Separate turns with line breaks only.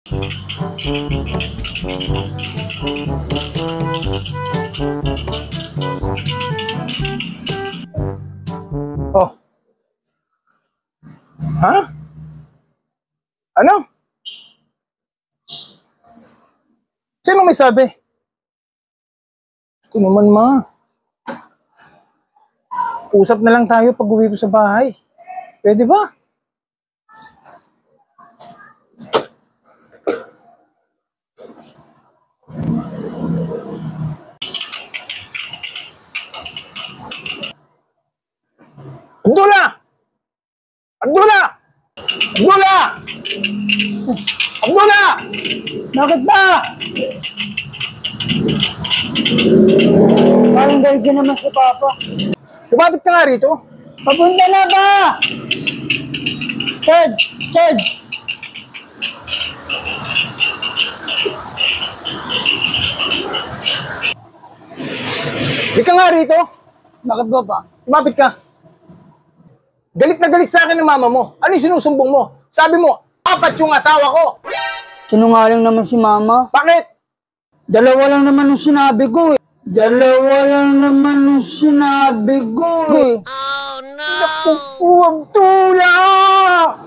Oh. Ha? Ano? Sino may sabi? Ito naman, ma. Usap na lang tayo pag uwi ko sa bahay. Pwede ba? Abdullah! Abdullah! Abdullah! Abdullah! Bakit ba? Parang dahil ka naman si Papa. Lumapit ka nga rito. Papunta na ba? Ted! Ted! Di ka nga rito. Bakit ba pa? Lumapit ka. Galit na galit sa akin ng mama mo. Ano yung sinusumbong mo? Sabi mo, 4 yung asawa ko.
Sinungaling naman si Mama.
Bakit?
2 lang naman yung sinabi ko eh. 2 lang naman yung sinabi ko eh.
Oh no! Naku po, Abdullah!